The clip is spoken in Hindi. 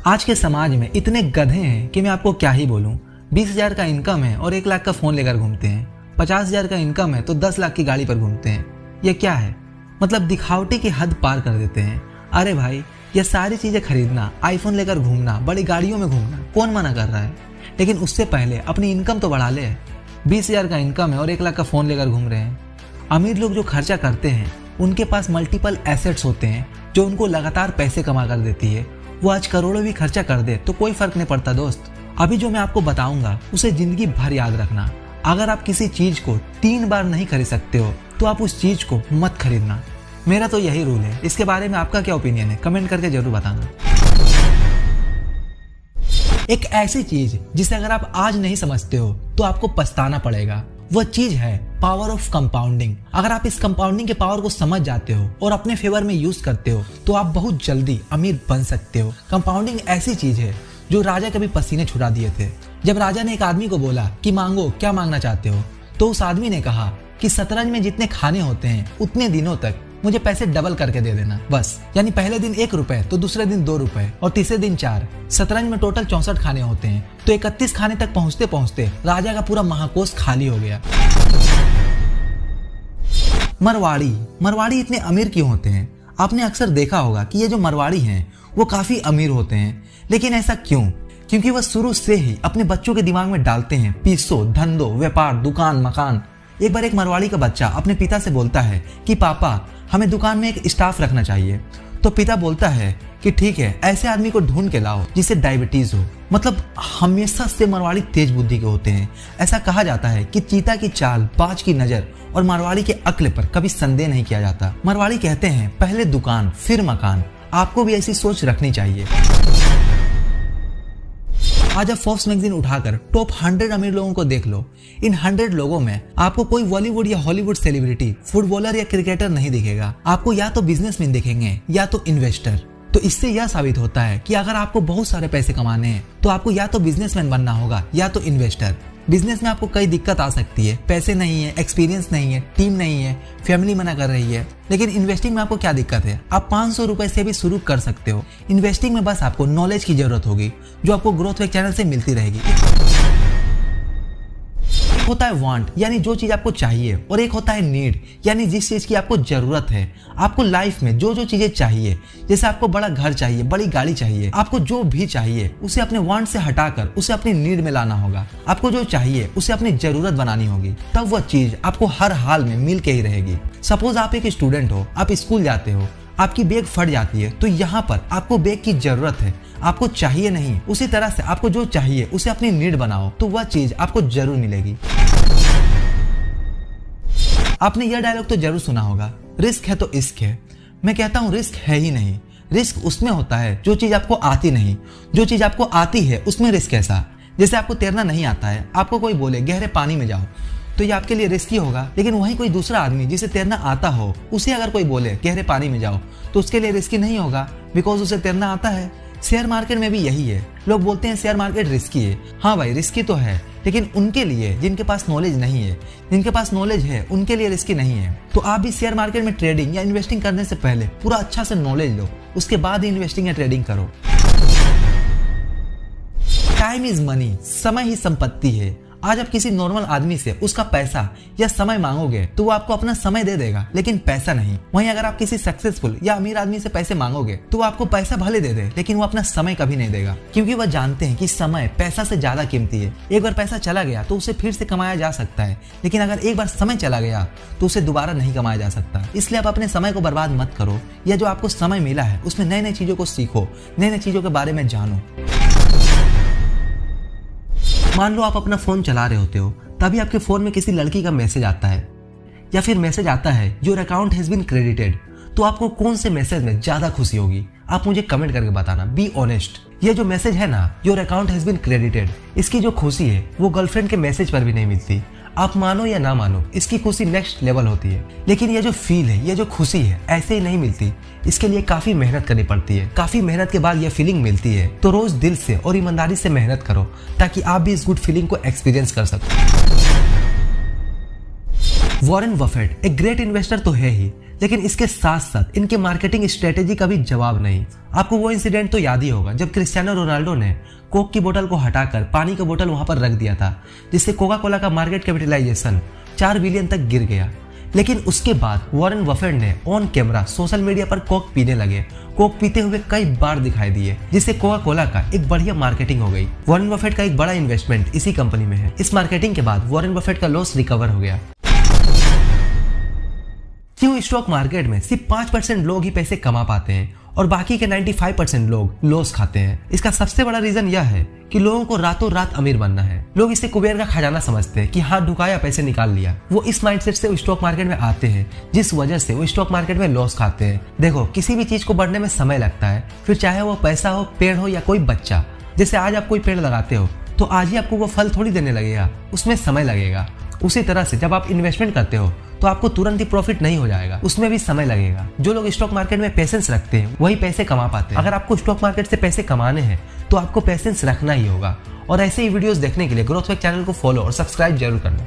आज के समाज में इतने गधे हैं कि मैं आपको क्या ही बोलूं। 20,000 का इनकम है और 1 लाख का फोन लेकर घूमते हैं। 50,000 का इनकम है तो 10 लाख की गाड़ी पर घूमते हैं। ये क्या है? मतलब दिखावटी की हद पार कर देते हैं। अरे भाई, ये सारी चीजें खरीदना, आईफोन लेकर घूमना, बड़ी गाड़ियों में घूमना कौन मना कर रहा है? लेकिन उससे पहले अपनी इनकम तो बढ़ा ले। 20,000 का इनकम है और 1 लाख का फोन लेकर घूम रहे हैं। अमीर लोग जो खर्चा करते हैं उनके पास मल्टीपल एसेट्स होते हैं जो उनको लगातार पैसे कमा कर देती है। वो आज करोड़ों भी खर्चा कर दे तो कोई फर्क नहीं पड़ता दोस्त। अभी जो मैं आपको बताऊंगा उसे जिंदगी भर याद रखना। अगर आप किसी चीज को 3 बार नहीं खरीद सकते हो तो आप उस चीज को मत खरीदना। मेरा तो यही रूल है। इसके बारे में आपका क्या ओपिनियन है? कमेंट करके जरूर बताना। एक ऐसी चीज जिसे अगर आप आज नहीं समझते हो तो आपको पछताना पड़ेगा, वह चीज है पावर ऑफ कंपाउंडिंग। अगर आप इस कंपाउंडिंग के पावर को समझ जाते हो और अपने फेवर में यूज करते हो तो आप बहुत जल्दी अमीर बन सकते हो। कंपाउंडिंग ऐसी चीज है जो राजा के भी पसीने छुड़ा दिए थे। जब राजा ने एक आदमी को बोला कि मांगो, क्या मांगना चाहते हो, तो उस आदमी ने कहा कि शतरंज में जितने खाने होते हैं उतने दिनों तक मुझे पैसे डबल करके दे देना बस। यानी पहले दिन 1 रुपए तो दूसरे दिन 2 रुपए और तीसरे दिन 4। शतरंज में टोटल 64 खाने होते हैं तो 31 खाने तक पहुंचते पहुंचते राजा का पूरा महाकोष खाली हो गया। मरवाड़ी इतने अमीर क्यों होते हैं? आपने अक्सर देखा होगा कि ये जो मरवाड़ी हैं वो काफी अमीर होते हैं। लेकिन ऐसा क्यों? क्योंकि वह शुरू से ही अपने बच्चों के दिमाग में डालते हैं पैसो, धंधो, व्यापार, दुकान, मकान। एक बार एक मरवाड़ी का बच्चा अपने पिता से बोलता है कि पापा, हमें दुकान में एक स्टाफ रखना चाहिए। तो पिता बोलता है कि ठीक है, ऐसे आदमी को ढूंढ के लाओ जिसे डायबिटीज हो। मतलब हमेशा से मरवाड़ी तेज बुद्धि के होते हैं। ऐसा कहा जाता है कि चीता की चाल, बाज की नजर और मरवाड़ी के अक्ल पर कभी संदेह नहीं किया जाता। मरवाड़ी कहते हैं पहले दुकान फिर मकान। आपको भी ऐसी सोच रखनी चाहिए। आज आप फोर्ब्स मैगजीन उठाकर टॉप 100 अमीर लोगों को देख लो। इन 100 लोगों में आपको कोई बॉलीवुड या हॉलीवुड सेलिब्रिटी, फुटबॉलर या क्रिकेटर नहीं दिखेगा। आपको या तो बिजनेसमैन दिखेंगे या तो इन्वेस्टर। तो इससे यह साबित होता है कि अगर आपको बहुत सारे पैसे कमाने हैं तो आपको या तो बिजनेसमैन बनना होगा या तो इन्वेस्टर। बिजनेस में आपको कई दिक्कत आ सकती है, पैसे नहीं है, एक्सपीरियंस नहीं है, टीम नहीं है, फैमिली मना कर रही है। लेकिन इन्वेस्टिंग में आपको क्या दिक्कत है? आप 500 रुपए से भी शुरू कर सकते हो। इन्वेस्टिंग में बस आपको नॉलेज की जरूरत होगी जो आपको ग्रोथ वेक चैनल से मिलती रहेगी। एक होता है वांट, यानी जो चीज आपको चाहिए, और एक होता है नीड, यानी जिस चीज की आपको जरूरत है। आपको लाइफ में जो जो चीजें चाहिए, जैसे आपको बड़ा घर चाहिए, बड़ी गाड़ी चाहिए, आपको जो भी चाहिए उसे अपने वांट से हटाकर उसे अपनी नीड में लाना होगा। आपको जो चाहिए उसे अपनी जरूरत बनानी होगी, तब वह चीज आपको हर हाल में मिल के ही रहेगी। सपोज आप एक स्टूडेंट हो, आप स्कूल जाते हो, आपकी बैग फट जाती है तो यहाँ पर आपको बैग की जरूरत है, आपको चाहिए नहीं। उसी तरह से आपको जो चाहिए उसे अपनी नीड बनाओ तो वह चीज आपको जरूर मिलेगी। आपने यह डायलॉग तो जरूर सुना होगा, रिस्क है तो इश्क है। मैं कहता हूँ रिस्क है ही नहीं। रिस्क उसमें होता है जो चीज आपको आती नहीं। जो चीज आपको आती है उसमें रिस्क ऐसा। जैसे आपको तैरना नहीं आता है, आपको कोई बोले गहरे पानी में जाओ तो ये आपके लिए रिस्की होगा। लेकिन वहीं कोई दूसरा आदमी जिसे तैरना आता हो, उसे अगर कोई बोले गहरे पानी में जाओ तो उसके लिए रिस्की नहीं होगा, बिकॉज उसे तैरना आता है। शेयर मार्केट में भी यही है। लोग बोलते हैं शेयर मार्केट रिस्की है। हाँ भाई, रिस्की तो है, लेकिन उनके लिए जिनके पास नॉलेज नहीं है। जिनके पास नॉलेज है उनके लिए रिस्की नहीं है। तो आप भी शेयर मार्केट में ट्रेडिंग या इन्वेस्टिंग करने से पहले पूरा अच्छा से नॉलेज लो, उसके बाद ही इन्वेस्टिंग या ट्रेडिंग करो। टाइम इज मनी, समय ही संपत्ति है। आज आप किसी नॉर्मल आदमी से उसका पैसा या समय मांगोगे तो वो आपको अपना समय दे देगा, लेकिन पैसा नहीं। वहीं अगर आप किसी सक्सेसफुल या अमीर आदमी से पैसे मांगोगे तो वो आपको पैसा भले दे दे, लेकिन वो अपना समय कभी नहीं देगा, क्योंकि वह जानते हैं कि समय पैसा से ज्यादा कीमती है। एक बार पैसा चला गया तो उसे फिर से कमाया जा सकता है, लेकिन अगर एक बार समय चला गया तो उसे दोबारा नहीं कमाया जा सकता। इसलिए आप अपने समय को बर्बाद मत करो, या जो आपको समय मिला है उसमें नई नई चीजों को सीखो, नई नई चीजों के बारे में जानो। मान लो आप अपना फोन चला रहे होते हो, तभी आपके फोन में किसी लड़की का मैसेज आता है, या फिर मैसेज आता है your account has been credited. तो आपको कौन से मैसेज में ज्यादा खुशी होगी? आप मुझे कमेंट करके बताना, बी ऑनेस्ट। ये जो मैसेज है ना, your account has been credited, इसकी जो खुशी है वो गर्लफ्रेंड के मैसेज पर भी नहीं मिलती। आप मानो या ना मानो, इसकी खुशी नेक्स्ट लेवल होती है। लेकिन ये जो फील है, ये जो खुशी है, ऐसे ही नहीं मिलती। इसके लिए काफी मेहनत करनी पड़ती है। काफी मेहनत के बाद ये फीलिंग मिलती है। तो रोज दिल से और ईमानदारी से मेहनत करो ताकि आप भी इस गुड फीलिंग को एक्सपीरियंस कर सको। वॉरेन बफेट एक ग्रेट इन्वेस्टर तो है ही, लेकिन इसके साथ साथ इनके मार्केटिंग स्ट्रेटेजी का भी जवाब नहीं। आपको वो इंसिडेंट तो याद ही होगा जब क्रिस्टियानो रोनाल्डो ने कोक की बोतल को हटाकर पानी का बोतल वहां पर रख दिया था, जिससे कोका कोला का मार्केट कैपिटलाइजेशन 4 बिलियन तक गिर गया। लेकिन उसके बाद वॉरेन बफेट ने ऑन कैमरा सोशल मीडिया पर कोक पीने लगे, कोक पीते हुए कई बार दिखाई दिए, जिससे कोका कोला का एक बढ़िया मार्केटिंग हो गई। वॉरेन बफेट का एक बड़ा इन्वेस्टमेंट इसी कंपनी में है। इस मार्केटिंग के बाद वॉरेन बफेट का लॉस रिकवर हो गया। क्यों स्टॉक मार्केट में सिर्फ 5% लोग ही पैसे कमा पाते हैं और बाकी के 95% लोग लॉस खाते हैं? इसका सबसे बड़ा रीजन यह है कि लोगों को रातों रात अमीर बनना है। लोग इसे कुबेर का खजाना समझते हैं कि हाथ ढुकाया पैसे निकाल लिया। वो इस माइंडसेट से स्टॉक मार्केट में आते हैं, जिस वजह से वो स्टॉक मार्केट में लॉस खाते हैं। देखो, किसी भी चीज को बढ़ने में समय लगता है, फिर चाहे वो पैसा हो, पेड़ हो या कोई बच्चा। जैसे आज आप कोई पेड़ लगाते हो तो आज ही आपको वो फल थोड़ी देने लगेगा, उसमें समय लगेगा। उसी तरह से जब आप इन्वेस्टमेंट करते हो तो आपको तुरंत ही प्रॉफिट नहीं हो जाएगा, उसमें भी समय लगेगा। जो लोग स्टॉक मार्केट में पेशेंस रखते हैं वही पैसे कमा पाते हैं। अगर आपको स्टॉक मार्केट से पैसे कमाने हैं तो आपको पेशेंस रखना ही होगा। और ऐसे ही वीडियोस देखने के लिए ग्रोथ वेक चैनल को फॉलो और सब्सक्राइब जरूर करना।